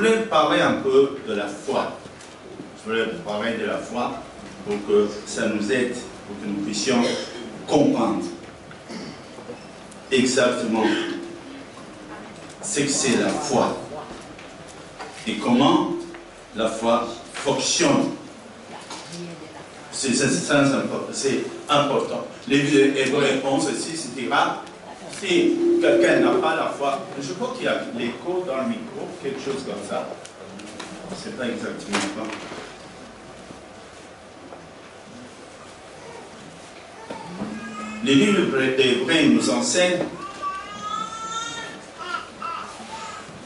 voulais parler un peu de la foi. Je voulais parler de la foi pour que ça nous aide, pour que nous puissions comprendre exactement ce que c'est la foi et comment la foi fonctionne. C'est important. Les Hébreux 11 ici, c'est dira, si quelqu'un n'a pas la foi, je crois qu'il y a l'écho dans le micro, quelque chose comme ça. Je ne sais pas exactement quoi. Les livres d'Hébreux nous enseignent.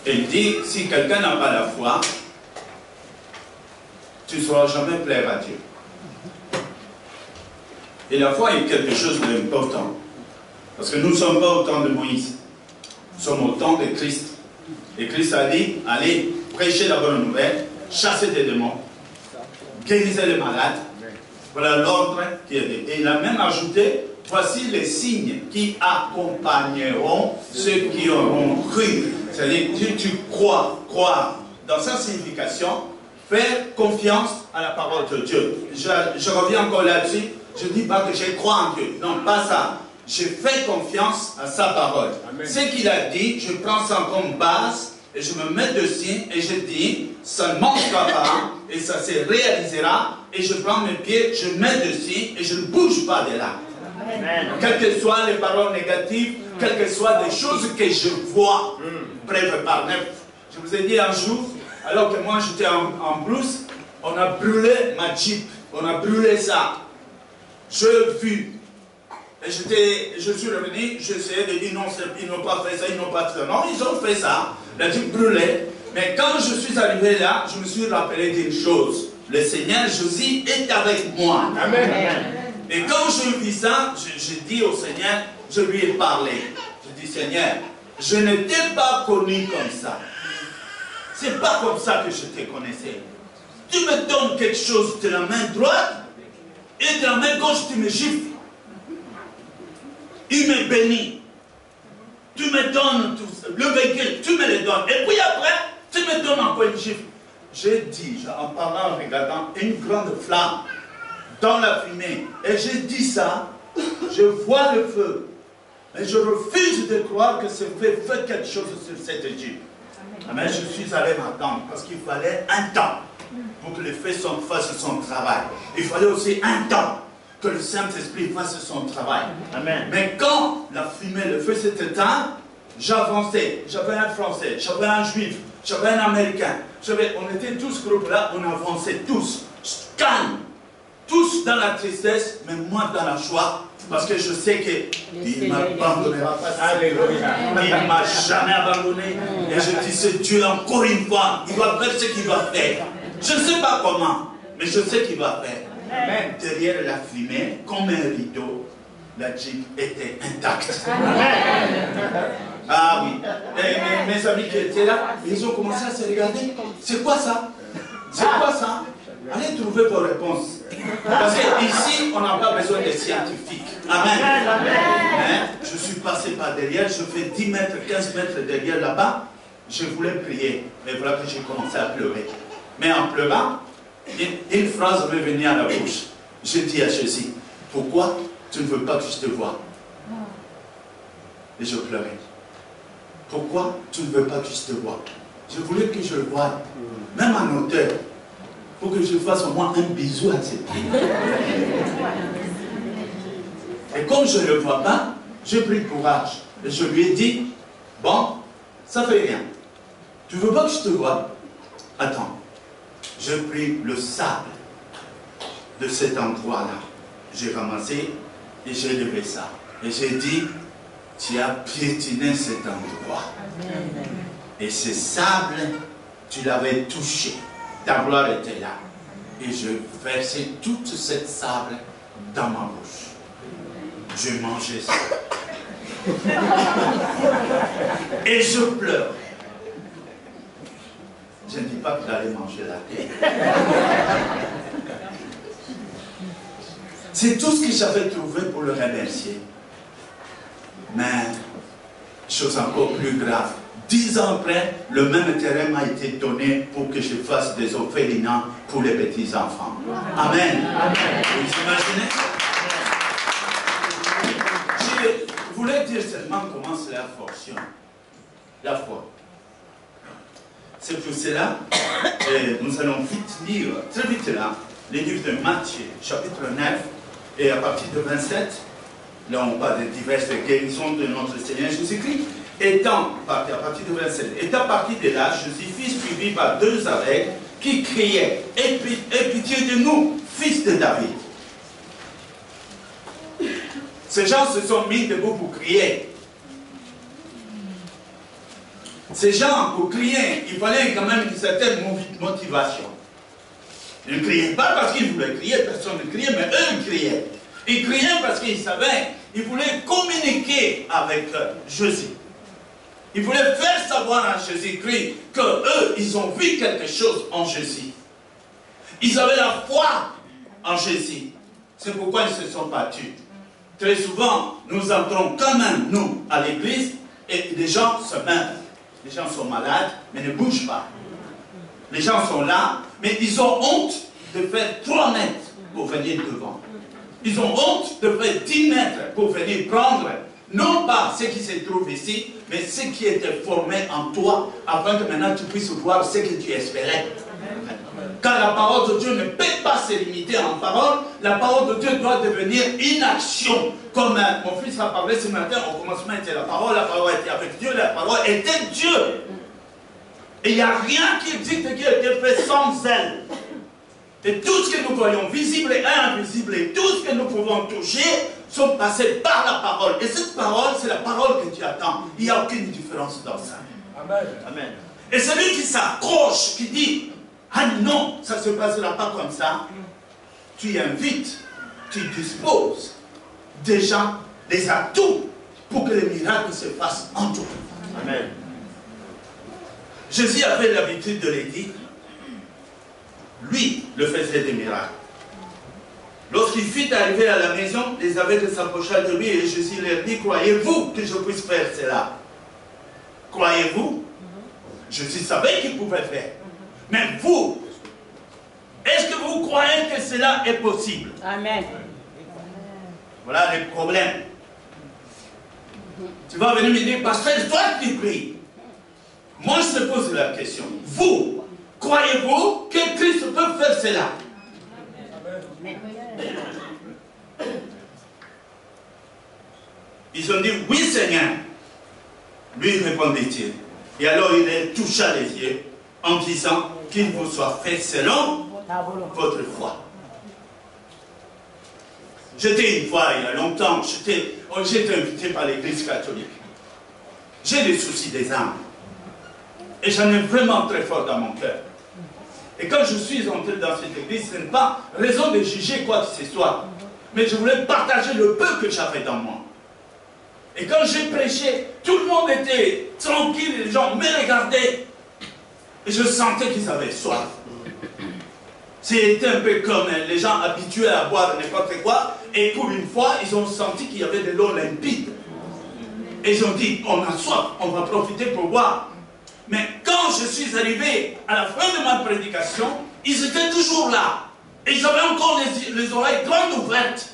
Il dit, si quelqu'un n'a pas la foi, tu ne sauras jamais plaire à Dieu. Et la foi est quelque chose d'important. Parce que nous ne sommes pas au temps de Moïse. Nous sommes au temps de Christ. Et Christ a dit, allez, prêchez la bonne nouvelle, chassez des démons, guérissez les malades. Voilà l'ordre qui est dit. Et il a même ajouté, voici les signes qui accompagneront ceux qui auront cru. C'est-à-dire, tu croire dans sa signification, faire confiance à la parole de Dieu. Je reviens encore là-dessus. Je ne dis pas que je crois en Dieu. Non, pas ça. Je fais confiance à sa parole. Amen. Ce qu'il a dit, je prends ça comme base et je me mets dessus et je dis, ça ne manquera pas et ça se réalisera. Et je prends mes pieds, je mets dessus et je ne bouge pas de là. Amen. Quelles que soient les paroles négatives, quelles que soient des choses que je vois, bref, par neuf. Je vous ai dit un jour, alors que moi j'étais en brousse, on a brûlé ma Jeep, on a brûlé ça. Je l'ai vu. Et je suis revenu, j'essayais de dire non, ils n'ont pas fait ça, ils n'ont pas fait ça. Non, ils ont fait ça, la Jeep brûlée. Mais quand je suis arrivé là, je me suis rappelé d'une chose. Le Seigneur Jésus est avec moi. Amen. Et quand je vis ça, je dis au Seigneur, je lui ai parlé. Je dis, Seigneur, je ne t'ai pas connu comme ça. C'est pas comme ça que je te connaissais. Tu me donnes quelque chose de la main droite et de la main gauche, tu me gifles. Il me bénit. Tu me donnes tout, le véhicule, tu me le donnes. Et puis après, tu me donnes encore une gifle. J'ai dit, en parlant, en regardant, une grande flamme dans la fumée. Et j'ai dit ça, je vois le feu. Mais je refuse de croire que c'est fait quelque chose sur cette Égypte. Mais je suis allé m'attendre parce qu'il fallait un temps pour que le feu fasse son travail. Il fallait aussi un temps que le Saint-Esprit fasse son travail. Amen. Mais quand la fumée, le feu s'est éteint, j'avançais. J'avais un Français, j'avais un Juif, j'avais un Américain. On était tous groupes là, on avançait tous. Calme. Tous dans la tristesse, mais moi dans la joie. Parce que je sais qu'il ne m'abandonnera pas. Alléluia. Il ne m'a jamais abandonné. Et je dis, c'est Dieu encore une fois. Il va faire ce qu'il va faire. Je ne sais pas comment, mais je sais qu'il va faire. Amen. Derrière la fumée, comme un rideau, la Jeep était intacte. Amen. Ah oui. Et mes amis qui étaient là, ils ont commencé à se regarder. C'est quoi ça? C'est quoi ça? Allez trouver vos réponses. Parce qu'ici, on n'a pas besoin de scientifiques. Amen. Hein? Je suis passé par derrière, je fais 10 mètres, 15 mètres derrière là-bas. Je voulais prier, mais voilà que j'ai commencé à pleurer. Mais en pleurant, une phrase m'est venue à la bouche. Je dis à Jésus, pourquoi tu ne veux pas que je te voie? Et je pleurais. Pourquoi tu ne veux pas que je te voie? Je voulais que je le voie, même en hauteur. Pour que je fasse au moins un bisou à ses pieds. Et comme je ne le vois pas, j'ai pris courage. Et je lui ai dit, bon, ça fait rien. Tu veux pas que je te voie? Attends. J'ai pris le sable de cet endroit-là. J'ai ramassé et j'ai levé ça. Et j'ai dit, tu as piétiné cet endroit. Et ce sable, tu l'avais touché. Ta gloire était là. Et je versais toute cette sable dans ma bouche. Je mangeais ça. Et je pleure. Je ne dis pas que j'allais manger la terre. C'est tout ce que j'avais trouvé pour le remercier. Mais, chose encore plus grave, 10 ans après, le même terrain m'a été donné pour que je fasse des orphelinats pour les petits-enfants. Amen. Vous imaginez? Je voulais dire seulement comment cela fonctionne. La foi. C'est pour cela que nous allons vite lire, très vite là, les livres de Matthieu, chapitre 9, et à partir de 27, là on parle de diverses guérisons de notre Seigneur Jésus-Christ. Étant parti, à partir de 27, étant parti de là, Jésus fut suivi par 2 aveugles qui criaient, aie pitié de nous, fils de David. Ces gens se sont mis debout pour crier. Ces gens, pour crier, il fallait quand même une certaine motivation. Ils ne criaient pas parce qu'ils voulaient crier, personne ne criait, mais eux ils criaient. Ils criaient parce qu'ils savaient, ils voulaient communiquer avec Jésus. Ils voulaient faire savoir à Jésus-Christ qu'eux, ils ont vu quelque chose en Jésus. Ils avaient la foi en Jésus. C'est pourquoi ils se sont battus. Très souvent, nous entrons quand même, nous, à l'église, et les gens se meurent. Les gens sont malades, mais ne bougent pas. Les gens sont là, mais ils ont honte de faire 3 mètres pour venir devant. Ils ont honte de faire 10 mètres pour venir prendre, non pas ce qui se trouve ici, mais ce qui était formé en toi, afin que maintenant tu puisses voir ce que tu espérais. Car la parole de Dieu ne peut pas se limiter en parole, la parole de Dieu doit devenir une action. Comme mon fils a parlé ce matin, au commencement était la parole était avec Dieu, la parole était Dieu. Et il n'y a rien qui existe qui a été fait sans elle. Et tout ce que nous voyons, visible et invisible, et tout ce que nous pouvons toucher, sont passés par la parole. Et cette parole, c'est la parole que tu attends. Il n'y a aucune différence dans ça. Amen. Amen. Et celui qui s'accroche, qui dit, ah non, ça ne se passera pas comme ça, tu invites, tu disposes déjà les atouts pour que les miracles se fassent en toi. Amen. Jésus avait l'habitude de les dire. Lui le faisait des miracles. Lorsqu'il fut arrivé à la maison, les aveugles s'approchèrent de lui et Jésus leur dit, croyez-vous que je puisse faire cela? Croyez-vous? Jésus savait qu'il pouvait faire. Mais vous, est-ce que vous croyez que cela est possible? Amen. Voilà le problème. Tu vas venir me dire, pasteur, toi qui pries. Moi, je te pose la question. Vous, croyez-vous que Christ peut faire cela? Ils ont dit, oui Seigneur. Lui répondit-il. Et alors il les toucha les yeux en disant qu'il vous soit fait selon votre foi. J'étais une fois, il y a longtemps, j'étais invité par l'église catholique. J'ai des soucis des âmes. Et j'en ai vraiment très fort dans mon cœur. Et quand je suis entré dans cette église, ce n'est pas raison de juger quoi que ce soit. Mais je voulais partager le peu que j'avais dans moi. Et quand j'ai prêché, tout le monde était tranquille, les gens me regardaient. Et je sentais qu'ils avaient soif. C'était un peu comme les gens habitués à boire n'importe quoi. Et pour une fois, ils ont senti qu'il y avait de l'eau limpide. Et ils ont dit, on a soif, on va profiter pour boire. Mais quand je suis arrivé à la fin de ma prédication, ils étaient toujours là. Et ils avaient encore les oreilles grandes ouvertes.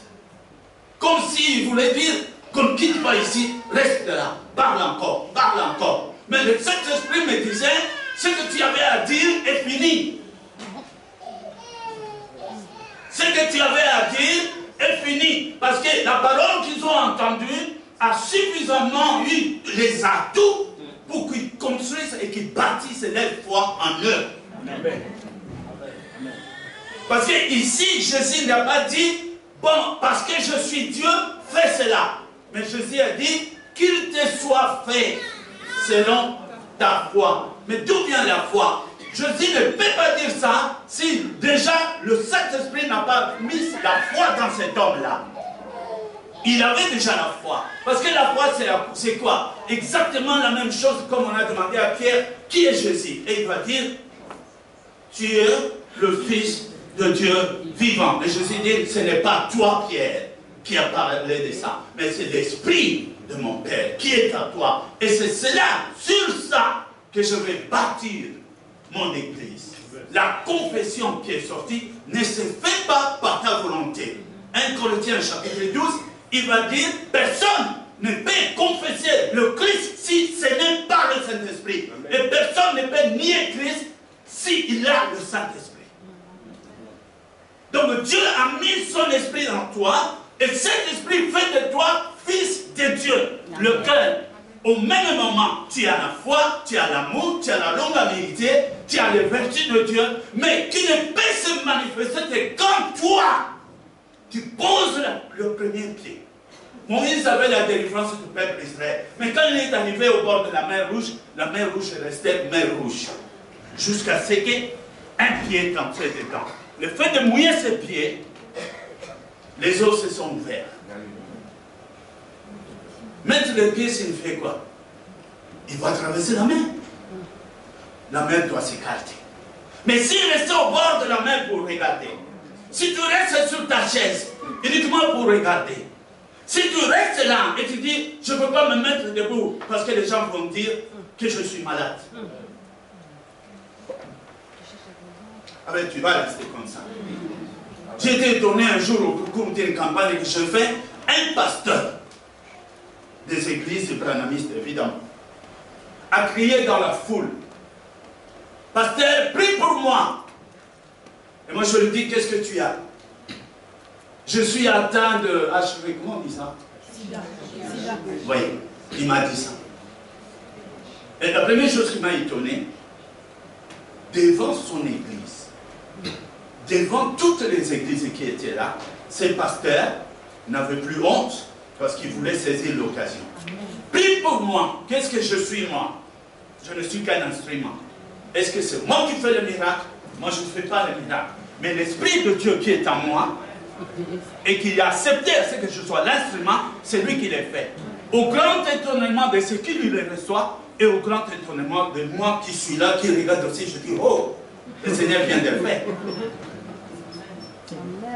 Comme s'ils voulaient dire, qu'on ne quitte pas ici, reste là, parle encore, parle encore. Mais le Saint-Esprit me disait, ce que tu avais à dire est fini. Ce que tu avais à dire est fini. Parce que la parole qu'ils ont entendue a suffisamment eu les atouts pour qu'ils construisent et qu'ils bâtissent leur foi en eux. Amen. Parce que ici, Jésus n'a pas dit, bon, parce que je suis Dieu, fais cela. Mais Jésus a dit, qu'il te soit fait selon ta foi. Mais d'où vient la foi? Jésus ne peut pas dire ça si déjà le Saint-Esprit n'a pas mis la foi dans cet homme-là. Il avait déjà la foi. Parce que la foi, c'est quoi? Exactement la même chose comme on a demandé à Pierre, qui est Jésus? Et il va dire, tu es le Fils de Dieu vivant. Et Jésus dit, ce n'est pas toi, Pierre, qui a parlé de ça, mais c'est l'Esprit de mon Père, qui est à toi. Et c'est cela, sur ça, que je vais bâtir mon Église. La confession qui est sortie ne se fait pas par ta volonté. 1 Corinthiens chapitre 12, il va dire, personne ne peut confesser le Christ si ce n'est pas le Saint-Esprit. Et personne ne peut nier Christ s'il a le Saint-Esprit. Donc Dieu a mis son esprit en toi, et cet esprit fait de toi fils de Dieu, lequel, au même moment, tu as la foi, tu as l'amour, tu as la longanimité, tu as les vertus de Dieu, mais qui ne peut se manifester que quand toi, tu poses le premier pied. Moïse avait la délivrance du peuple Israël, mais quand il est arrivé au bord de la mer Rouge est restée mer rouge, jusqu'à ce qu'un pied est entré dedans. Le fait de mouiller ses pieds, les eaux se sont ouvertes. Mettre les pieds signifie quoi? Il va traverser la mer. La mer doit s'écarter. Mais s'il reste au bord de la mer pour regarder, si tu restes sur ta chaise, uniquement pour regarder, si tu restes là et tu dis, je ne peux pas me mettre debout parce que les gens vont dire que je suis malade. Ah ben, tu vas rester comme ça. J'ai été étonné un jour au cours d'une campagne que je fais, un pasteur des églises branhamistes, évidemment, a crié dans la foule, pasteur, prie pour moi. Et moi je lui dis, qu'est-ce que tu as? Je suis atteint de HIV, comment on dit ça? Oui, il m'a dit ça. Et la première chose qui m'a étonné, devant son église, devant toutes les églises qui étaient là, ces pasteurs n'avaient plus honte parce qu'ils voulaient saisir l'occasion. Prie pour moi. Qu'est-ce que je suis moi? Je ne suis qu'un instrument. Est-ce que c'est moi qui fais le miracle? Moi je ne fais pas le miracle. Mais l'Esprit de Dieu qui est en moi et qui a accepté à ce que je sois l'instrument, c'est lui qui l'a fait. Au grand étonnement de ceux qui lui le reçoivent et au grand étonnement de moi qui suis là, qui regarde aussi, je dis, oh, le Seigneur vient de le faire.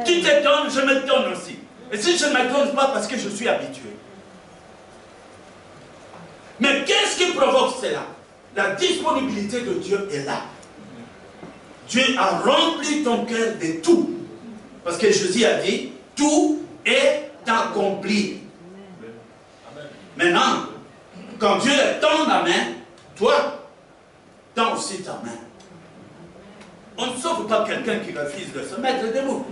Tu t'étonnes, je m'étonne aussi. Et si je ne m'étonne pas parce que je suis habitué. Mais qu'est-ce qui provoque cela? La disponibilité de Dieu est là. Dieu a rempli ton cœur de tout. Parce que Jésus a dit, tout est accompli. Maintenant, quand Dieu tend la main, toi, tends aussi ta main. On ne sauve pas quelqu'un qui refuse de se mettre debout.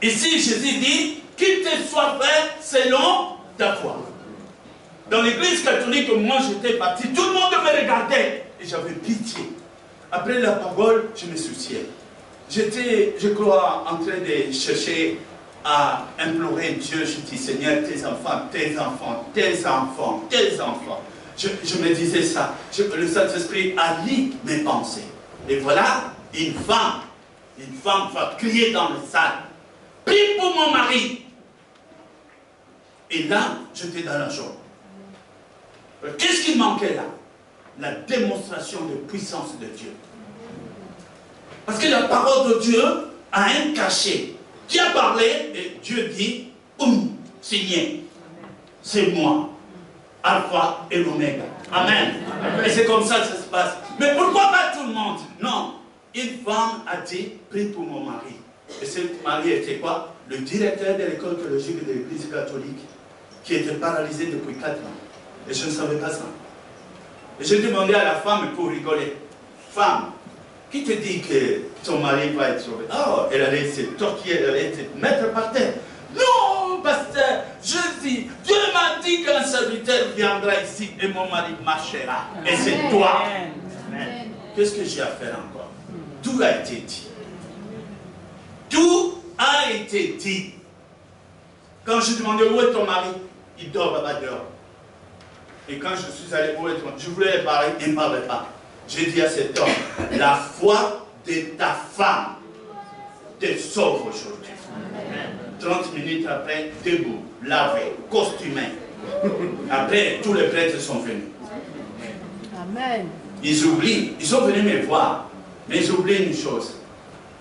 Ici, Jésus dit, qu'il te soit fait selon ta foi. Dans l'église catholique, moi j'étais parti, tout le monde me regardait et j'avais pitié. Après la parole, je me souciais. J'étais, je crois, en train de chercher à implorer Dieu. Je dis, Seigneur, tes enfants, tes enfants, tes enfants, tes enfants. Je me disais ça. Le Saint-Esprit a lu mes pensées. Et voilà, une femme va crier dans le salle. Prie pour mon mari. Et là, j'étais dans la joie. Qu'est-ce qui manquait là? La démonstration de puissance de Dieu. Parce que la parole de Dieu a un cachet. Qui a parlé et Dieu dit, signé. C'est moi. Alpha et l'oméga. Amen. Et c'est comme ça que ça se passe. Mais pourquoi pas tout le monde? Non. Une femme a dit, prie pour mon mari. Et ce mari était quoi? Le directeur de l'école théologique de l'église catholique, qui était paralysé depuis 4 ans. Et je ne savais pas ça. Et j'ai demandé à la femme pour rigoler. Femme, qui te dit que ton mari va être sauvé? Oh, elle allait se tortiller, elle allait se mettre par terre. Non, pasteur, je dis, Dieu m'a dit qu'un serviteur viendra ici et mon mari marchera. Et c'est toi. Qu'est-ce que j'ai à faire encore? Tout a été dit. Tout a été dit. Quand je demandais où est ton mari, il dort là-bas dehors. Et quand je suis allé où est ton mari, je voulais parler, il ne parlait pas. J'ai dit à cet homme, la foi de ta femme te sauve aujourd'hui. 30 minutes après, debout, lavé, costumé. Après, tous les prêtres sont venus. Amen. Ils oublient, ils sont venus me voir, mais ils oublient une chose.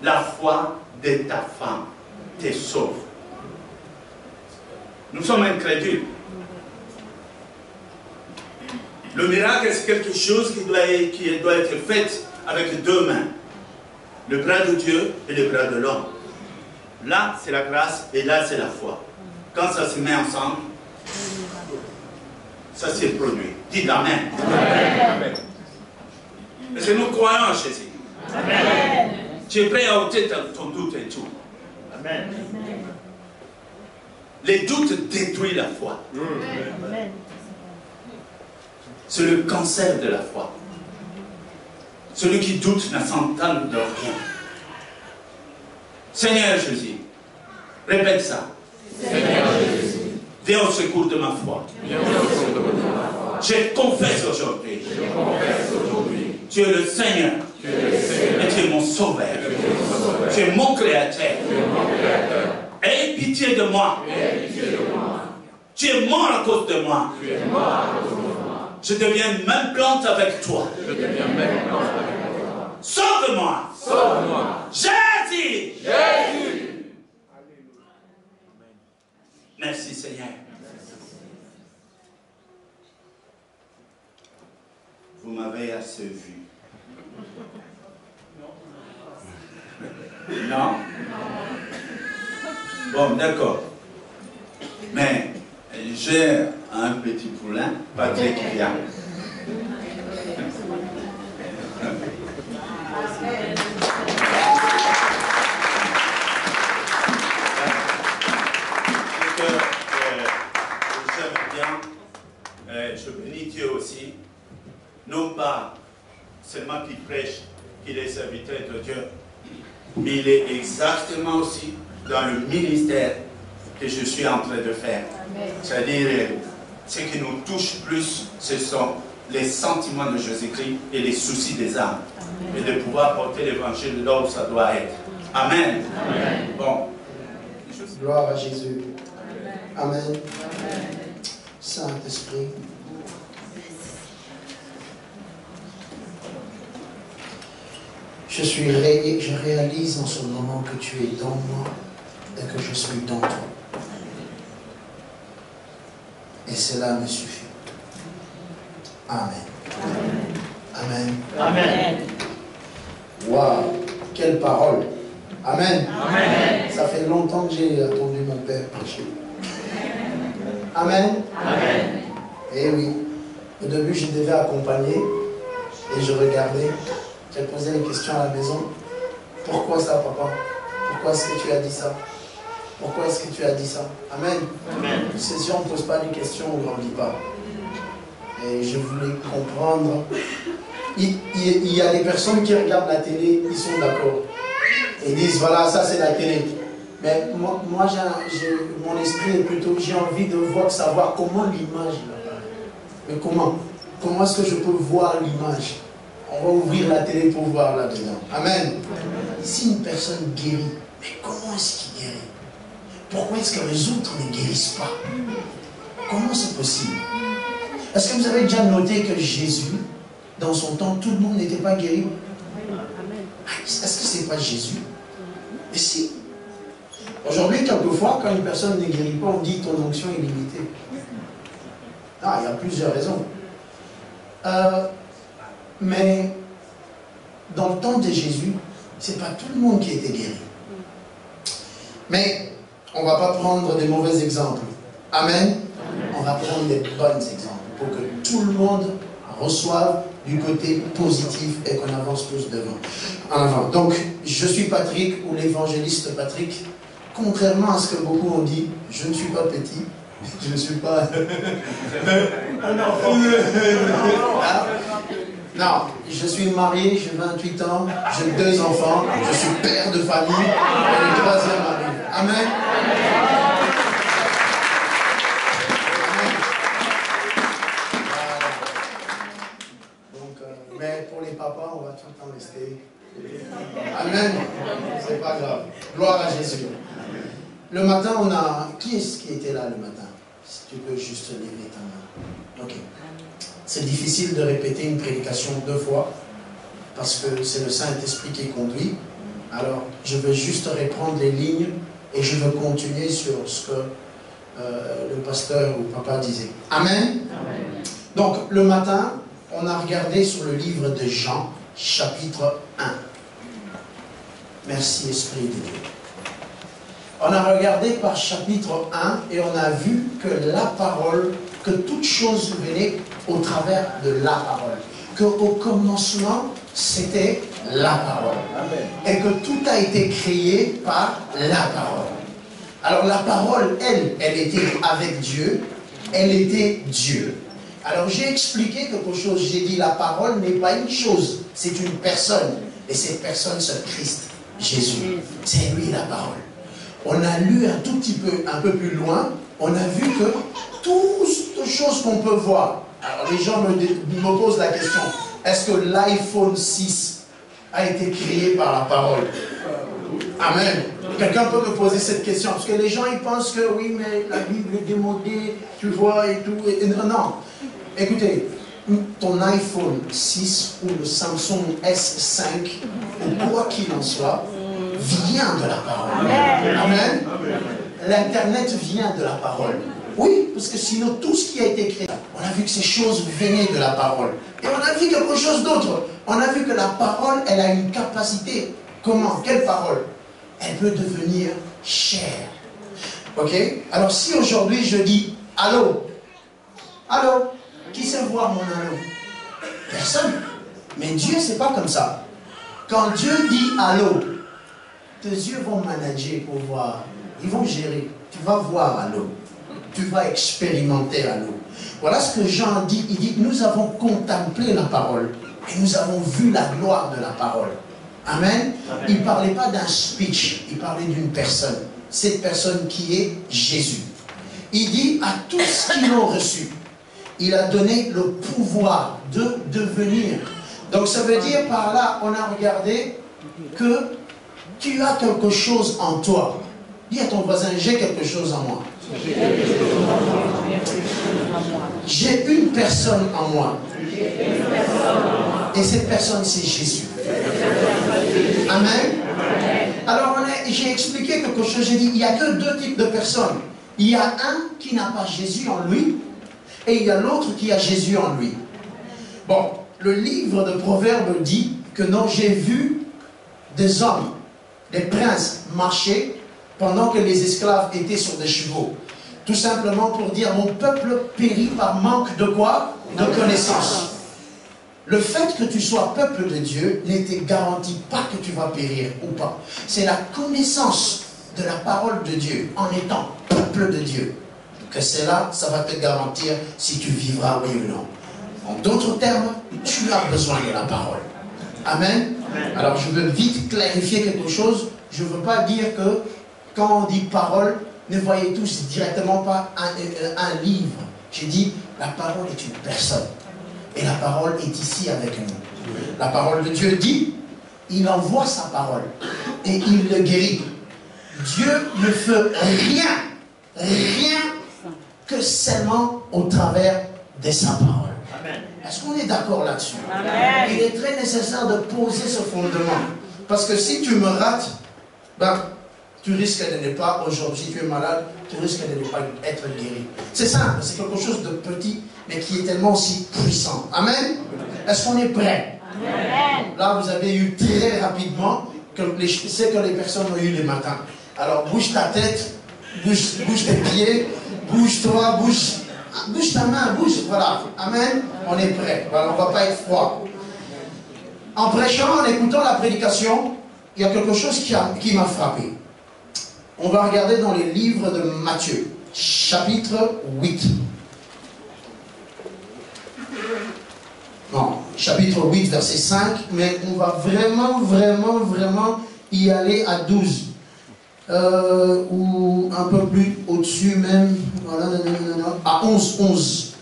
La foi de ta femme te sauve. Nous sommes incrédules. Le miracle, c'est quelque chose qui doit être fait avec deux mains. Le bras de Dieu et le bras de l'homme. Là, c'est la grâce et là, c'est la foi. Quand ça se met ensemble, ça s'est produit. Dites Amen. Amen. Parce que nous croyons en Jésus. Amen. Tu es prêt à ôter ton doute et tout. Amen. Les doutes détruisent la foi. Amen. C'est le cancer de la foi. Celui qui doute ne s'entend de rien. Seigneur Jésus, répète ça. Seigneur Jésus, viens au secours de ma foi. Je confesse aujourd'hui. Tu es le Seigneur. Et tu es mon sauveur. Tu es mon créateur. Aie pitié de moi. Tu es mort à cause de moi. Je deviens même plante avec toi. Sauve-moi. Jésus. Merci Seigneur. Vous m'avez assez vu. Non? Bon, d'accord. Mais j'ai un petit poulain, Patrick vient. Je bénis Dieu aussi, non pas seulement qu'il prêche, qu'il est serviteur de Dieu, mais il est exactement aussi dans le ministère que je suis en train de faire. C'est-à-dire, ce qui nous touche plus, ce sont les sentiments de Jésus-Christ et les soucis des âmes. Amen. Et de pouvoir porter l'évangile là où ça doit être. Amen. Amen. Bon. Gloire à Jésus. Amen. Amen. Saint-Esprit. Je réalise en ce moment que tu es dans moi et que je suis dans toi. Et cela me suffit. Amen. Amen. Amen. Waouh, quelle parole. Amen. Amen. Ça fait longtemps que j'ai attendu mon Père prêcher. Amen. Amen. Eh oui. Au début, je devais accompagner et je regardais. J'ai posé une question à la maison. Pourquoi ça, papa? Pourquoi est-ce que tu as dit ça? Pourquoi est-ce que tu as dit ça? Amen. Amen. C'est si on ne pose pas des questions, on ne grandit pas. Et je voulais comprendre. Il y a des personnes qui regardent la télé, ils sont d'accord. Et disent, voilà, ça c'est la télé. Mais moi mon esprit est plutôt, j'ai envie de savoir comment l'image apparaît. Mais comment est-ce que je peux voir l'image? On va ouvrir la télé pour voir là-dedans. Amen. Si une personne guérit, mais comment est-ce qu'il guérit? Pourquoi est-ce que les autres ne guérissent pas? Comment c'est possible? Est-ce que vous avez déjà noté que Jésus, dans son temps, tout le monde n'était pas guéri? Est-ce que ce n'est pas Jésus? Mais si. Aujourd'hui, quelquefois, quand une personne ne guérit pas, on dit ton onction est limitée. Ah, il y a plusieurs raisons. Mais dans le temps de Jésus, ce n'est pas tout le monde qui était guéri. Mais on ne va pas prendre des mauvais exemples. Amen. On va prendre des bons exemples pour que tout le monde reçoive du côté positif et qu'on avance tous en avant. Donc, je suis Patrick ou l'évangéliste Patrick. Contrairement à ce que beaucoup ont dit, je ne suis pas petit. Je ne suis pas un enfant. Non, je suis marié, j'ai 28 ans, j'ai 2 enfants, je suis père de famille et le 3e arrive. Amen. Mais pour les papas, on va tout le temps rester. Amen. C'est pas grave. Gloire à Jésus. Le matin, on a... Qui est-ce qui était là le matin? Si tu peux juste lever ta main. Ok. C'est difficile de répéter une prédication 2 fois parce que c'est le Saint-Esprit qui conduit. Alors, je veux juste reprendre les lignes et je veux continuer sur ce que le pasteur ou papa disait. Amen. Amen. Donc, le matin, on a regardé sur le livre de Jean, chapitre 1. Merci, Esprit de Dieu. On a regardé par chapitre 1 et on a vu que la parole, que toute chose venait au travers de la parole. Qu'au commencement, c'était la parole. Amen. Et que tout a été créé par la parole. Alors la parole, elle était avec Dieu, elle était Dieu. Alors j'ai expliqué quelque chose, j'ai dit la parole n'est pas une chose, c'est une personne. Et cette personne, c'est Christ, Jésus. C'est lui la parole. On a lu un tout petit peu, un peu plus loin, on a vu que toutes les choses qu'on peut voir. Alors les gens me posent la question, est-ce que l'iPhone 6 a été créé par la parole? Amen. Quelqu'un peut me poser cette question, parce que les gens ils pensent que oui, mais la Bible est démodée, tu vois, et tout. Non. Écoutez, ton iPhone 6 ou le Samsung S5, ou quoi qu'il en soit, vient de la parole. Amen. Amen. L'Internet vient de la parole. Oui, parce que sinon tout ce qui a été créé, on a vu que ces choses venaient de la parole. Et on a vu quelque chose d'autre. On a vu que la parole, elle a une capacité. Comment? Quelle parole? Elle peut devenir chair. Ok? Alors si aujourd'hui je dis allô, allô, qui sait voir mon allô? Personne. Mais Dieu, c'est pas comme ça. Quand Dieu dit allô, tes yeux vont manager pour voir. Ils vont gérer. Tu vas voir allô. Tu vas expérimenter allô. Voilà ce que Jean dit. Il dit, nous avons contemplé la parole et nous avons vu la gloire de la parole. Amen. Amen. Il ne parlait pas d'un speech, il parlait d'une personne. Cette personne qui est Jésus. Il dit à tous qui l'ont reçu, il a donné le pouvoir de devenir. Donc ça veut dire par là, on a regardé que tu as quelque chose en toi. Dis à ton voisin, j'ai quelque chose en moi. J'ai une personne en moi. Et cette personne, c'est Jésus. Amen. Alors, j'ai expliqué quelque chose. J'ai dit, il n'y a que deux types de personnes. Il y a un qui n'a pas Jésus en lui, et il y a l'autre qui a Jésus en lui. Bon, le livre de Proverbes dit que non, j'ai vu des hommes, des princes marcher pendant que les esclaves étaient sur des chevaux. Tout simplement pour dire, mon peuple périt par manque de quoi? De connaissance. Le fait que tu sois peuple de Dieu ne te garantit pas que tu vas périr ou pas. C'est la connaissance de la parole de Dieu en étant peuple de Dieu que c'est là, ça va te garantir si tu vivras oui ou non. En d'autres termes, tu as besoin de la parole. Amen. Alors je veux vite clarifier quelque chose. Je ne veux pas dire que quand on dit parole, ne voyez tous directement pas un livre. J'ai dit, la parole est une personne. Et la parole est ici avec nous. La parole de Dieu dit, il envoie sa parole et il le guérit. Dieu ne fait rien que seulement au travers de sa parole. Est-ce qu'on est d'accord là-dessus? Il est très nécessaire de poser ce fondement. Parce que si tu me rates, ben, tu risques de ne pas, aujourd'hui, si tu es malade, tu risques de ne pas être guéri. C'est simple, c'est quelque chose de petit, mais qui est tellement aussi puissant. Amen. Est-ce qu'on est prêt? Amen. Là, vous avez eu très rapidement ce que les personnes ont eu le matin. Alors, bouge ta tête, bouge tes pieds, bouge-toi, bouge ta main, bouge, voilà. Amen. On est prêt. Voilà, on ne va pas être froid. En prêchant, en écoutant la prédication, il y a quelque chose qui m'a frappé. On va regarder dans les livres de Matthieu, chapitre 8. Non, chapitre 8, verset 5, mais on va vraiment y aller à 12. Ou un peu plus au-dessus même, voilà, à 11.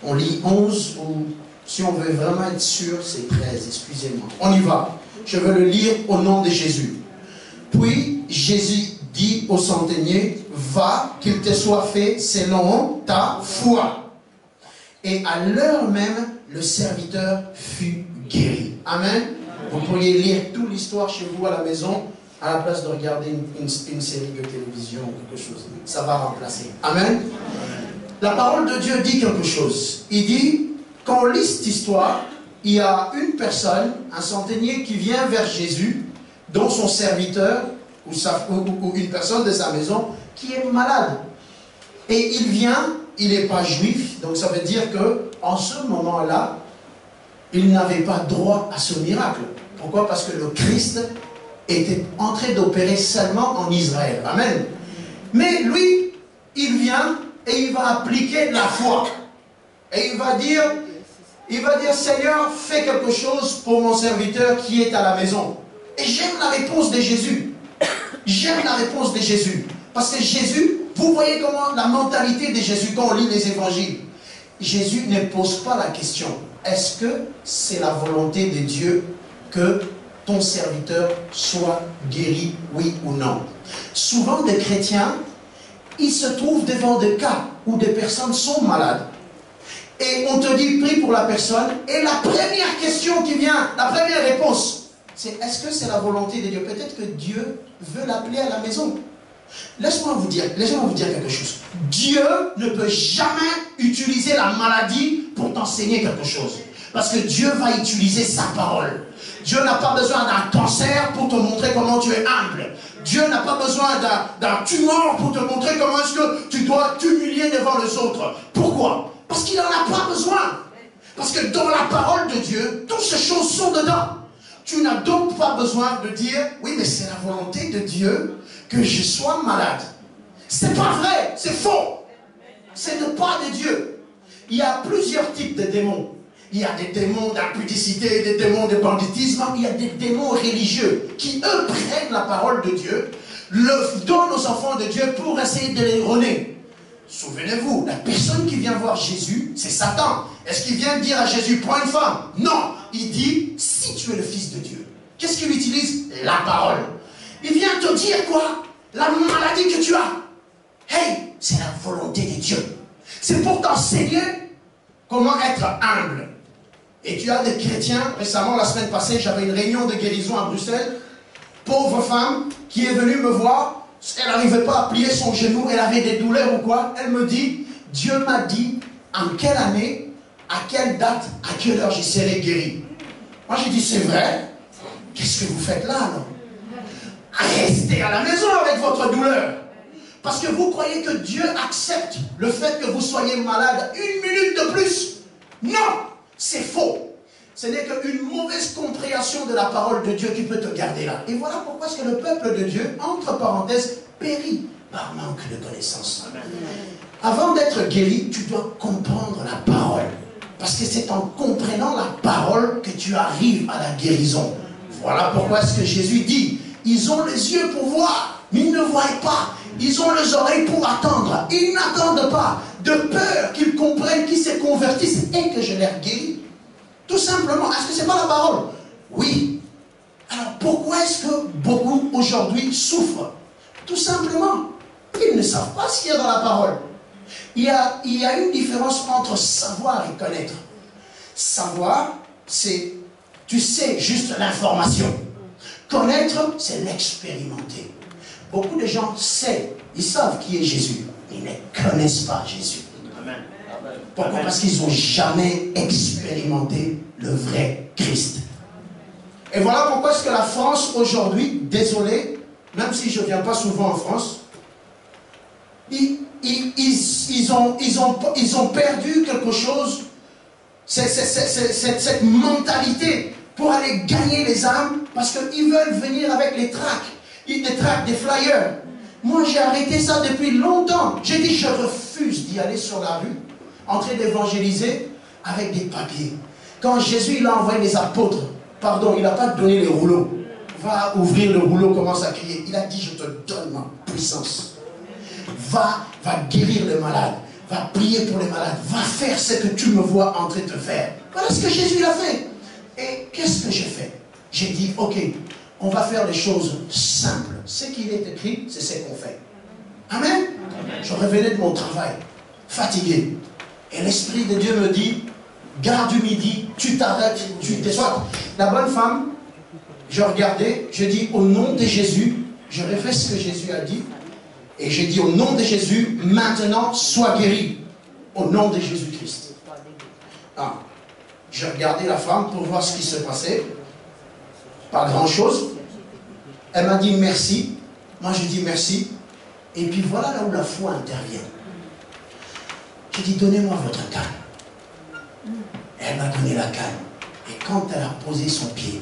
On lit 11, ou si on veut vraiment être sûr, c'est 13, excusez-moi. On y va. Je vais le lire au nom de Jésus. Puis Jésus dit au centenier, va, qu'il te soit fait selon ta foi. Et à l'heure même, le serviteur fut guéri. Amen. Vous pourriez lire toute l'histoire chez vous à la maison. à la place de regarder une série de télévision ou quelque chose. Ça va remplacer. Amen. La parole de Dieu dit quelque chose. Il dit, quand on lit cette histoire, il y a une personne, un centenier qui vient vers Jésus, dont son serviteur ou une personne de sa maison qui est malade. Et il vient, il n'est pas juif, donc ça veut dire qu'en ce moment-là, il n'avait pas droit à ce miracle. Pourquoi? Parce que le Christ était en train d'opérer seulement en Israël. Amen. Mais lui, il vient et il va appliquer la foi. Et il va dire, Seigneur, fais quelque chose pour mon serviteur qui est à la maison. Et j'aime la réponse de Jésus. J'aime la réponse de Jésus. Parce que Jésus, vous voyez comment la mentalité de Jésus quand on lit les évangiles. Jésus ne pose pas la question. Est-ce que c'est la volonté de Dieu que ton serviteur soit guéri, oui ou non? Souvent des chrétiens, ils se trouvent devant des cas où des personnes sont malades. Et on te dit, prie pour la personne. Et la première question qui vient, la première réponse, c'est est-ce que c'est la volonté de Dieu? Peut-être que Dieu veut l'appeler à la maison. Laissez-moi vous dire quelque chose. Dieu ne peut jamais utiliser la maladie pour t'enseigner quelque chose. Parce que Dieu va utiliser sa parole. Dieu n'a pas besoin d'un cancer pour te montrer comment tu es humble. Dieu n'a pas besoin d'un tumeur pour te montrer comment est-ce que tu dois t'humilier devant les autres. Pourquoi? Parce qu'il n'en a pas besoin. Parce que dans la parole de Dieu, toutes ces choses sont dedans. Tu n'as donc pas besoin de dire, oui, mais c'est la volonté de Dieu que je sois malade. C'est pas vrai, c'est faux. C'est de part de Dieu. Il y a plusieurs types de démons. Il y a des démons d'impudicité, des démons de banditisme, il y a des démons religieux qui, eux, prennent la parole de Dieu, le donnent aux enfants de Dieu pour essayer de les rôner. Souvenez-vous, la personne qui vient voir Jésus, c'est Satan. Est-ce qu'il vient dire à Jésus, prends une femme? Non, il dit, si tu es le Fils de Dieu. Qu'est-ce qu'il utilise? La parole. Il vient te dire quoi? La maladie que tu as. Hey, c'est la volonté de Dieu. C'est pour t'enseigner comment être humble. Et tu as des chrétiens, récemment, la semaine passée, j'avais une réunion de guérison à Bruxelles. Pauvre femme qui est venue me voir, elle n'arrivait pas à plier son genou, elle avait des douleurs ou quoi. Elle me dit, Dieu m'a dit, en quelle année, à quelle date, à quelle heure je serai guéri. Moi j'ai dit, c'est vrai. Qu'est-ce que vous faites là, non? Restez à la maison avec votre douleur. Parce que vous croyez que Dieu accepte le fait que vous soyez malade une minute de plus. Non, c'est faux. Ce n'est qu'une mauvaise compréhension de la parole de Dieu qui peut te garder là. Et voilà pourquoi est-ce que le peuple de Dieu, entre parenthèses, périt par manque de connaissance. Avant d'être guéri, tu dois comprendre la parole. Parce que c'est en comprenant la parole que tu arrives à la guérison. Voilà pourquoi est-ce que Jésus dit, ils ont les yeux pour voir, mais ils ne voient pas. Ils ont les oreilles pour attendre. Ils n'attendent pas. De peur qu'ils comprennent, qu'ils se convertissent et que je les guéris. Tout simplement. Est-ce que ce n'est pas la parole? Oui. Alors pourquoi est-ce que beaucoup aujourd'hui souffrent? Tout simplement. Ils ne savent pas ce qu'il y a dans la parole. Il y a une différence entre savoir et connaître. Savoir, c'est, tu sais juste l'information. Connaître, c'est l'expérimenter. Beaucoup de gens ils savent qui est Jésus, mais ils ne connaissent pas Jésus. Amen. Pourquoi? Parce qu'ils n'ont jamais expérimenté le vrai Christ. Et voilà pourquoi est-ce que la France aujourd'hui, désolé, même si je ne viens pas souvent en France, ils ont perdu quelque chose, cette mentalité pour aller gagner les âmes, parce qu'ils veulent venir avec les tracts. Des tracts, des flyers. Moi, j'ai arrêté ça depuis longtemps. J'ai dit, je refuse d'y aller sur la rue, en train d'évangéliser avec des papiers. Quand Jésus, il a envoyé les apôtres, pardon, il n'a pas donné les rouleaux. Va ouvrir le rouleau, commence à crier. Il a dit, je te donne ma puissance. Va guérir les malades. Va prier pour les malades. Va faire ce que tu me vois en train de faire. Voilà ce que Jésus a fait. Et qu'est-ce que j'ai fait? J'ai dit, ok, on va faire des choses simples. Ce qu'il est écrit, c'est ce qu'on fait. Amen. Amen. Je revenais de mon travail, fatigué. Et l'Esprit de Dieu me dit, garde du midi, tu t'arrêtes, tu t'essoies. La bonne femme, je regardais, je dis au nom de Jésus, je refais ce que Jésus a dit, et je dis au nom de Jésus, maintenant sois guéri, au nom de Jésus-Christ. Ah, je regardais la femme pour voir ce qui se passait, pas grand-chose. Elle m'a dit merci, moi je dis merci, et puis voilà là où la foi intervient. Je dis donnez-moi votre canne. Elle m'a donné la canne, et quand elle a posé son pied,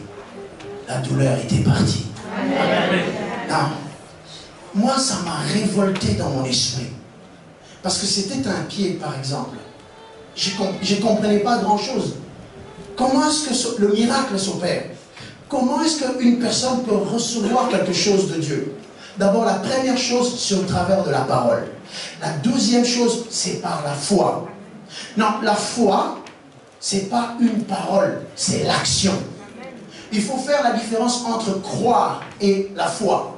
la douleur était partie. Non. Moi, ça m'a révolté dans mon esprit. Parce que c'était un pied, par exemple. Je ne comprenais pas grand-chose. Comment est-ce que le miracle s'opère? Comment est-ce qu'une personne peut recevoir quelque chose de Dieu? D'abord, la première chose, c'est au travers de la parole. La deuxième chose, c'est par la foi. Non, la foi, c'est pas une parole, c'est l'action. Il faut faire la différence entre croire et la foi.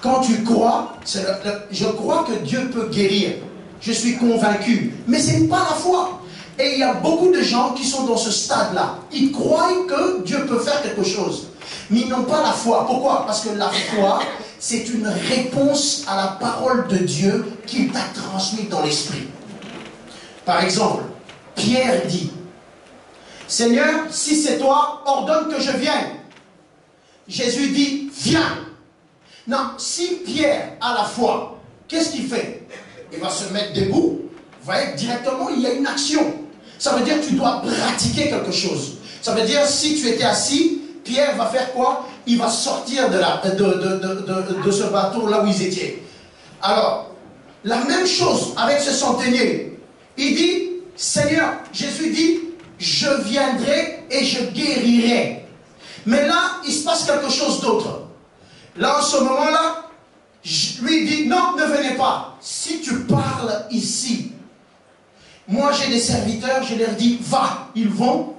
Quand tu crois, je crois que Dieu peut guérir. Je suis convaincu. Mais ce n'est pas la foi. Et il y a beaucoup de gens qui sont dans ce stade-là. Ils croient que Dieu peut faire quelque chose. Mais ils n'ont pas la foi. Pourquoi? Parce que la foi, c'est une réponse à la parole de Dieu qu'il t'a transmise dans l'esprit. Par exemple, Pierre dit, Seigneur, si c'est toi, ordonne que je vienne. Jésus dit, viens. Non, si Pierre a la foi, qu'est-ce qu'il fait? Il va se mettre debout. Vous voyez, directement, il y a une action. Ça veut dire que tu dois pratiquer quelque chose. Ça veut dire, si tu étais assis, Pierre va faire quoi? Il va sortir de ce bateau là où ils étaient. Alors, la même chose avec ce centenier. Il dit, Seigneur, Jésus dit, je viendrai et je guérirai. Mais là, il se passe quelque chose d'autre. Là, en ce moment-là, lui dit, non, ne venez pas. Si tu parles ici, moi j'ai des serviteurs, je leur dis, va, ils vont,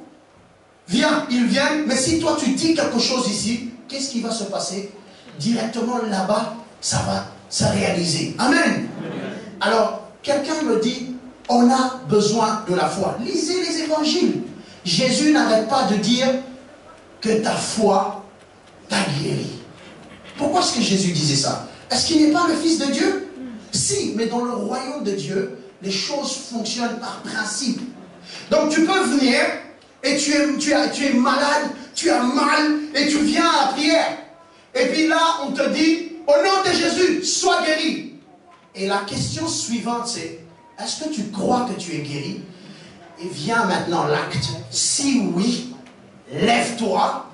viens, ils viennent. Mais si toi tu dis quelque chose ici, qu'est-ce qui va se passer? Directement là-bas, ça va se réaliser. Amen. Alors, quelqu'un me dit, on a besoin de la foi. Lisez les évangiles. Jésus n'arrête pas de dire que ta foi t'a guéri. Pourquoi est-ce que Jésus disait ça? Est-ce qu'il n'est pas le Fils de Dieu? Si, mais dans le royaume de Dieu, les choses fonctionnent par principe. Donc tu peux venir et tu es malade, tu as mal et tu viens à la prière. Et puis là, on te dit, au nom de Jésus, sois guéri. Et la question suivante, c'est, est-ce que tu crois que tu es guéri? Et vient maintenant l'acte. Si oui, lève-toi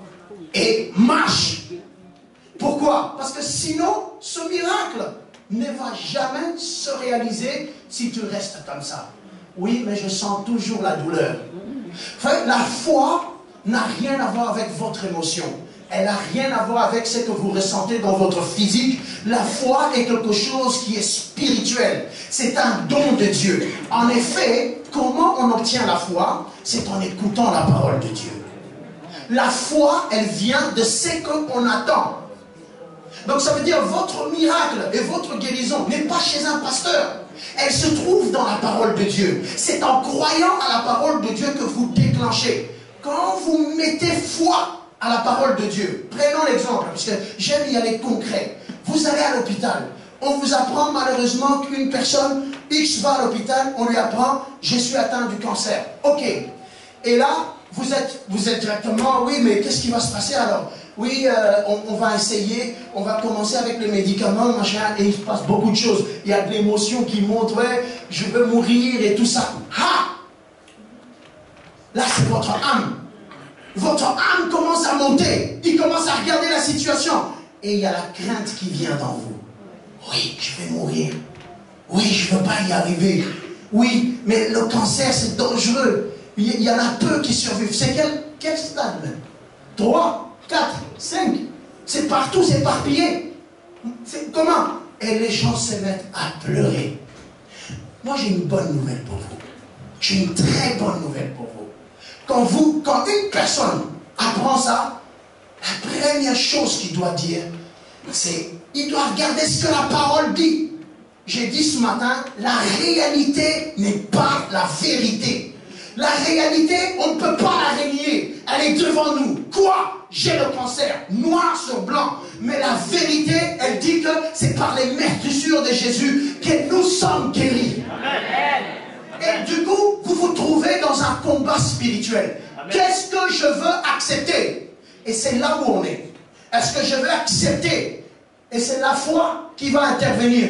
et marche. Pourquoi? Parce que sinon, ce miracle ne va jamais se réaliser si tu restes comme ça. Oui, mais je sens toujours la douleur. Enfin, la foi n'a rien à voir avec votre émotion. Elle n'a rien à voir avec ce que vous ressentez dans votre physique. La foi est quelque chose qui est spirituel. C'est un don de Dieu. En effet, comment on obtient la foi? C'est en écoutant la parole de Dieu. La foi, elle vient de ce qu'on attend. Donc ça veut dire votre miracle et votre guérison n'est pas chez un pasteur. Elle se trouve dans la parole de Dieu. C'est en croyant à la parole de Dieu que vous déclenchez. Quand vous mettez foi à la parole de Dieu, prenons l'exemple, parce que j'aime y aller concret. Vous allez à l'hôpital. On vous apprend malheureusement qu'une personne X va à l'hôpital, on lui apprend, je suis atteint du cancer. Ok. Et là, vous êtes directement, oui, mais qu'est-ce qui va se passer alors? Oui, on va essayer, on va commencer avec les médicaments, machin, et il se passe beaucoup de choses. Il y a de l'émotion qui monte, ouais, je veux mourir et tout ça. Ha! Là, c'est votre âme. Votre âme commence à monter. Il commence à regarder la situation. Et il y a la crainte qui vient dans vous. Oui, je vais mourir. Oui, je ne veux pas y arriver. Oui, mais le cancer, c'est dangereux. Il y en a peu qui survivent. C'est quel stade même? 3, 4, 5. C'est partout, c'est éparpillé. C'est comment? Et les gens se mettent à pleurer. Moi, j'ai une bonne nouvelle pour vous. J'ai une très bonne nouvelle pour vous. Quand une personne apprend ça, la première chose qu'il doit dire, c'est il doit regarder ce que la parole dit. J'ai dit ce matin, la réalité n'est pas la vérité. La réalité, on ne peut pas la relier. Elle elle est devant nous. Quoi? J'ai le cancer, noir sur blanc. Mais la vérité, elle dit que c'est par les meurtrissures de Jésus que nous sommes guéris. Et du coup, vous vous trouvez dans un combat spirituel. Qu'est-ce que je veux accepter? Et c'est là où on est. Est-ce que je veux accepter? Et c'est la foi qui va intervenir.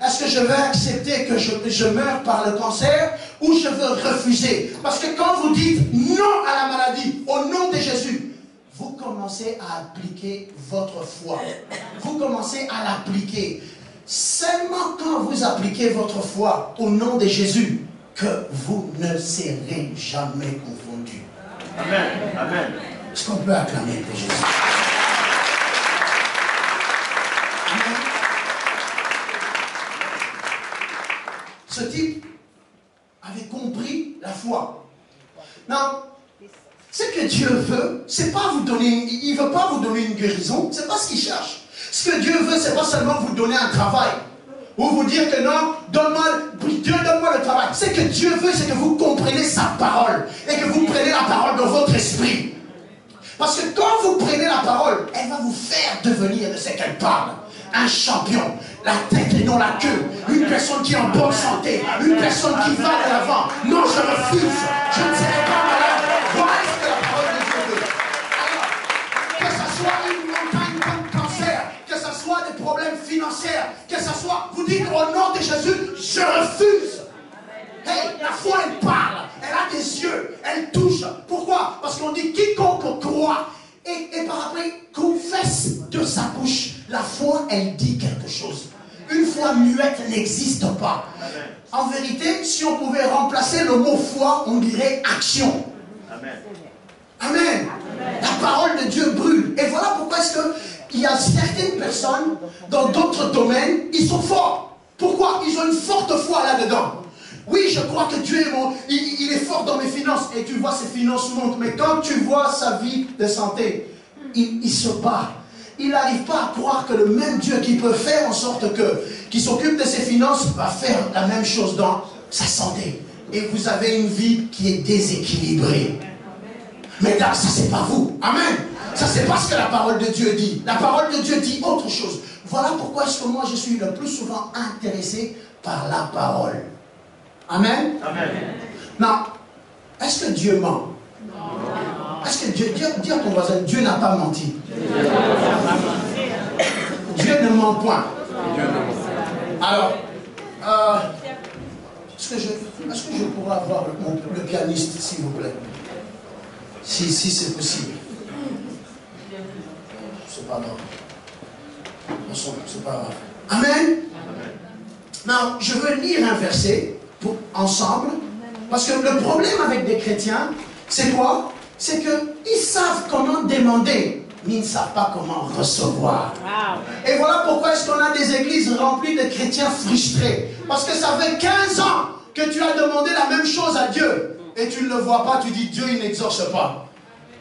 Est-ce que je veux accepter que je meure par le cancer ou je veux refuser? Parce que quand vous dites non à la maladie, au nom de Jésus, vous commencez à appliquer votre foi. Vous commencez à l'appliquer. Seulement quand vous appliquez votre foi au nom de Jésus, que vous ne serez jamais confondus. Amen. Amen. Est-ce qu'on peut acclamer pour Jésus? Amen. Ce type avait compris la foi. Non, ce que Dieu veut, c'est pas vous donner, il veut pas vous donner une guérison, c'est pas ce qu'il cherche. Ce que Dieu veut, c'est pas seulement vous donner un travail, ou vous dire que non, Dieu donne-moi le travail. Ce que Dieu veut, c'est que vous compreniez sa parole, et que vous preniez la parole dans votre esprit. Parce que quand vous prenez la parole, elle va vous faire devenir de ce qu'elle parle. Un champion, la tête et non la queue, une personne qui est en bonne santé, une personne qui va de l'avant. Non, je refuse, je ne serai pas malade. Voilà ce que la parole de Dieu veut. Alors, que ce soit une montagne comme cancer, que ce soit des problèmes financiers, que ce soit, vous dites au nom de Jésus, je refuse. Hey, la foi elle parle, elle a des yeux, elle touche. Pourquoi? Parce qu'on dit quiconque croit et par après confesse de sa bouche. La foi, elle dit quelque chose. Une foi muette n'existe pas. En vérité, si on pouvait remplacer le mot foi, on dirait action. Amen. Amen. La parole de Dieu brûle. Et voilà pourquoi est-ce qu'il y a certaines personnes, dans d'autres domaines, ils sont forts. Pourquoi? Ils ont une forte foi là-dedans. Oui, je crois que Dieu est il est fort dans mes finances. Et tu vois ses finances montent. Mais quand tu vois sa vie de santé, il se bat. Il n'arrive pas à croire que le même Dieu qui peut faire en sorte qui s'occupe de ses finances va faire la même chose dans sa santé. Et vous avez une vie qui est déséquilibrée. Mais là, ça c'est pas vous. Amen. Ça c'est pas ce que la parole de Dieu dit. La parole de Dieu dit autre chose. Voilà pourquoi est-ce que moi je suis le plus souvent intéressé par la parole. Amen. Amen. Non. Est-ce que Dieu ment? Est-ce que Dieu, dis à ton voisin, Dieu n'a pas menti. Dieu ne ment point. Alors, est-ce que je pourrais avoir le pianiste, s'il vous plaît? Si c'est possible. C'est pas grave. C'est pas grave. Amen. Non, je veux lire un verset ensemble. Parce que le problème avec des chrétiens, c'est quoi? C'est qu'ils savent comment demander, mais ils ne savent pas comment recevoir. Wow. Et voilà pourquoi est-ce qu'on a des églises remplies de chrétiens frustrés. Parce que ça fait 15 ans que tu as demandé la même chose à Dieu. Et tu ne le vois pas, tu dis Dieu il n'exauce pas.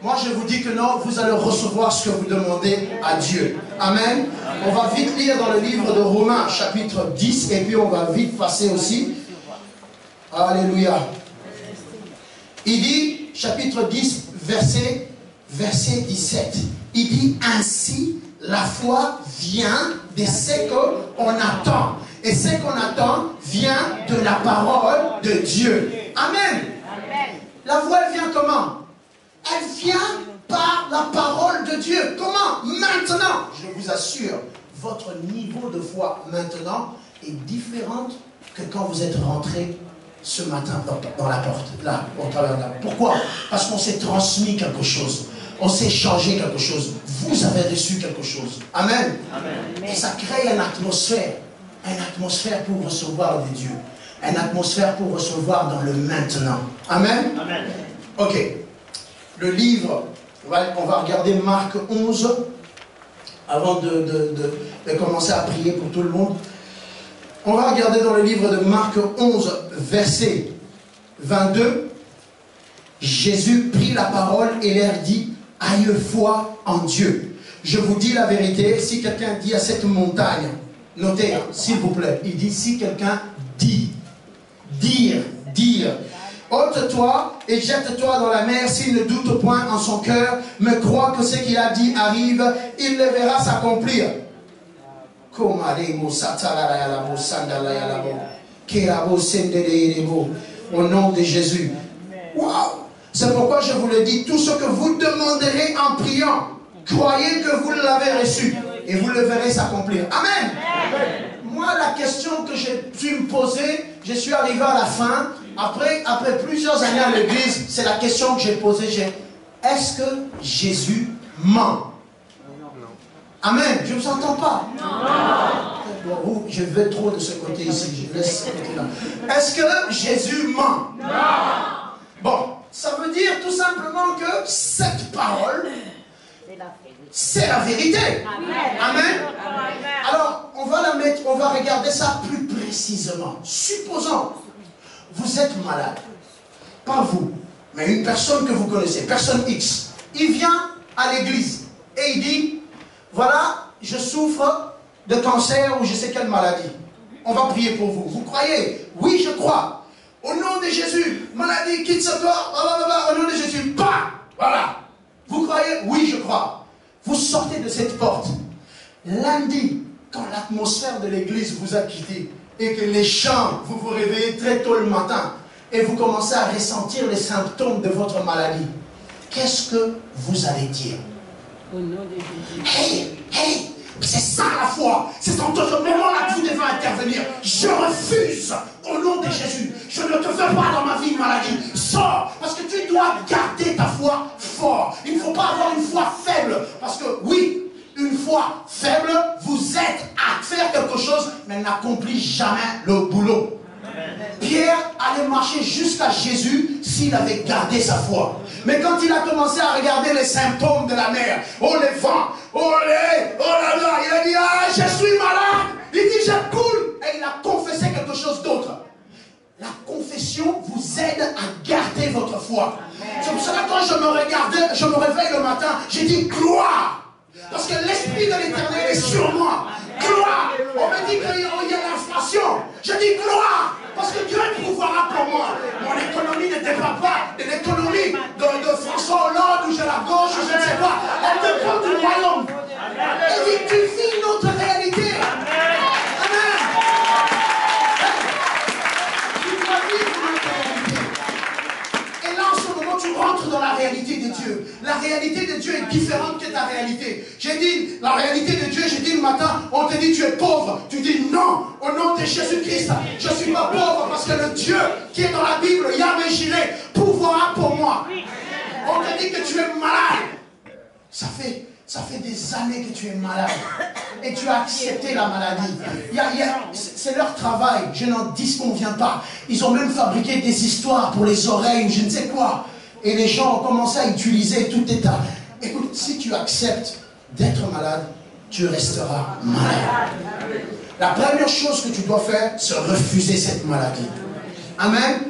Moi je vous dis que non, vous allez recevoir ce que vous demandez à Dieu. Amen. On va vite lire dans le livre de Romains chapitre 10 et puis on va vite passer aussi. Alléluia. Il dit, chapitre 10, verset 17. Il dit, ainsi, la foi vient de ce qu'on attend. Et ce qu'on attend vient de la parole de Dieu. Amen. Amen. La foi, elle vient comment? Elle vient par la parole de Dieu. Comment? Maintenant, je vous assure, votre niveau de foi maintenant est différent que quand vous êtes rentré ce matin dans la porte, là, au travers de là. Pourquoi? Parce qu'on s'est transmis quelque chose. On s'est changé quelque chose. Vous avez reçu quelque chose. Amen. Amen. Et ça crée une atmosphère pour recevoir de Dieu. Une atmosphère pour recevoir dans le maintenant. Amen. Amen. Ok. Le livre, on va regarder Marc 11, avant de commencer à prier pour tout le monde. On va regarder dans le livre de Marc 11, verset 22. Jésus prit la parole et leur dit, ayez foi en Dieu. Je vous dis la vérité, si quelqu'un dit à cette montagne, notez, s'il vous plaît, il dit, si quelqu'un dit, dire, ôte-toi et jette-toi dans la mer. S'il ne doute point en son cœur, mais croit que ce qu'il a dit arrive, il le verra s'accomplir. Au nom de Jésus. Wow. C'est pourquoi je vous le dis, tout ce que vous demanderez en priant, croyez que vous l'avez reçu et vous le verrez s'accomplir. Amen. Moi, la question que j'ai pu me poser, je suis arrivé à la fin. Après plusieurs années à l'église, c'est la question que j'ai posée. Est-ce que Jésus ment? Amen. Je ne vous entends pas. Non. Bon, je vais trop de ce côté ici. Je laisse ce côté-là. Est-ce que Jésus ment? Non. Bon, ça veut dire tout simplement que cette parole, c'est la vérité. Amen. Amen. Alors, on va regarder ça plus précisément. Supposons, vous êtes malade. Pas vous, mais une personne que vous connaissez, personne X. Il vient à l'église et il dit, voilà, je souffre de cancer ou je sais quelle maladie. On va prier pour vous. Vous croyez? Oui, je crois. Au nom de Jésus, maladie, quitte ce corps, au nom de Jésus, pas. Voilà. Vous croyez? Oui, je crois. Vous sortez de cette porte. Lundi, quand l'atmosphère de l'église vous a quitté et que les chants, vous vous réveillez très tôt le matin et vous commencez à ressentir les symptômes de votre maladie, qu'est-ce que vous allez dire? Au nom de Jésus. Hey, c'est ça la foi. C'est dans ce moment-là que vous devez intervenir. Je refuse au nom de Jésus. Je ne te veux pas dans ma vie une maladie. Sors, parce que tu dois garder ta foi fort. Il ne faut pas avoir une foi faible. Parce que oui, une foi faible vous aide à faire quelque chose, mais n'accomplit jamais le boulot. Pierre allait marcher jusqu'à Jésus s'il avait gardé sa foi. Mais quand il a commencé à regarder les symptômes de la mer, oh les vents, oh là là, il a dit, ah, je suis malade. Il dit, je coule. Et il a confessé quelque chose d'autre. La confession vous aide à garder votre foi. C'est pour cela que quand je me réveille le matin, j'ai dit gloire. Parce que l'Esprit de l'Éternel est sur moi. Gloire. On me dit qu'il y a l'inflation. Je dis gloire. Parce que Dieu pourvoira pour moi. Mon économie ne dépend pas de l'économie de François Hollande ou de la gauche ou je ne sais quoi. Elle dépend du royaume. Et dit, tu vis notre réalité. Amen. Tu dois vivre notre réalité. Et là, en ce moment, tu rentres dans la réalité de Dieu. La réalité de Dieu est différente que ta réalité. J'ai dit, la réalité de Dieu, j'ai dit le matin, on te dit tu es pauvre. Tu dis non, au nom de Jésus-Christ, je ne suis pas pauvre parce que le Dieu qui est dans la Bible, Yahvé Jireh, pourvoira pour moi. On te dit que tu es malade. Ça fait des années que tu es malade. Et tu as accepté la maladie. C'est leur travail, je n'en disconviens pas. Ils ont même fabriqué des histoires pour les oreilles ou je ne sais quoi. Et les gens ont commencé à utiliser tout état. Écoute, si tu acceptes d'être malade, tu resteras malade. La première chose que tu dois faire, c'est refuser cette maladie. Amen.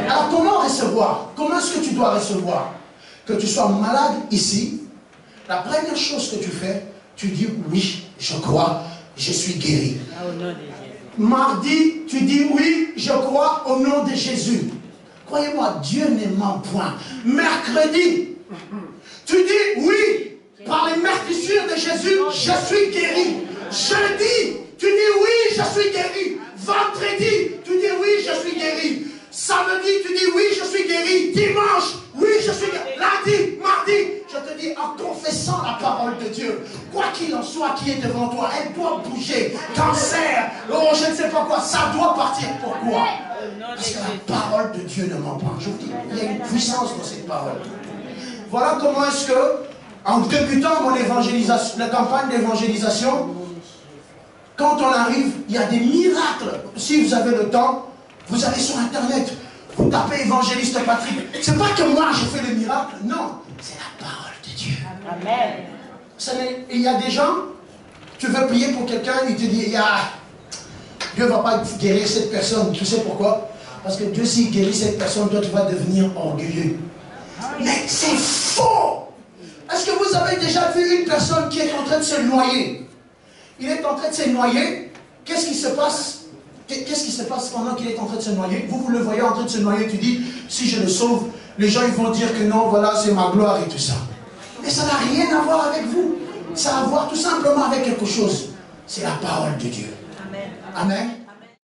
Alors comment recevoir? Comment est-ce que tu dois recevoir? Que tu sois malade ici, la première chose que tu fais, tu dis oui, je crois, je suis guéri. Mardi, tu dis oui, je crois au nom de Jésus. Croyez-moi, Dieu ne ment point. Mercredi, tu dis oui, par les meurtrissures de Jésus, je suis guéri. Jeudi, tu dis oui, je suis guéri. Vendredi, tu dis oui, je suis guéri. Samedi, tu dis oui, je suis guéri. Dimanche, oui, je suis guéri. Lundi, mardi, je te dis en confessant la parole de Dieu. Quoi qu'il en soit qui est devant toi, elle doit bouger. Cancer, oh je ne sais pas quoi, ça doit partir. Pourquoi? Parce que la parole de Dieu ne ment pas. Je vous dis, il y a une puissance dans cette parole. Voilà comment est-ce que, en débutant mon évangélisation, la campagne d'évangélisation, quand on arrive, il y a des miracles. Si vous avez le temps, vous allez sur Internet, vous tapez évangéliste Patrick. C'est pas que moi je fais le miracle, non, c'est la parole de Dieu. Amen. Il y a des gens, tu veux prier pour quelqu'un, il te dit, Dieu ne va pas guérir cette personne. Tu sais pourquoi? Parce que Dieu, s'il guérit cette personne, toi tu vas devenir orgueilleux. Mais c'est faux! Est-ce que vous avez déjà vu une personne qui est en train de se noyer? Il est en train de se noyer. Qu'est-ce qui se passe? Qu'est-ce qui se passe pendant qu'il est en train de se noyer? Vous le voyez en train de se noyer, tu dis, si je le sauve, les gens ils vont dire que non, voilà, c'est ma gloire et tout ça. Mais ça n'a rien à voir avec vous. Ça a à voir tout simplement avec quelque chose. C'est la parole de Dieu. Amen. Amen.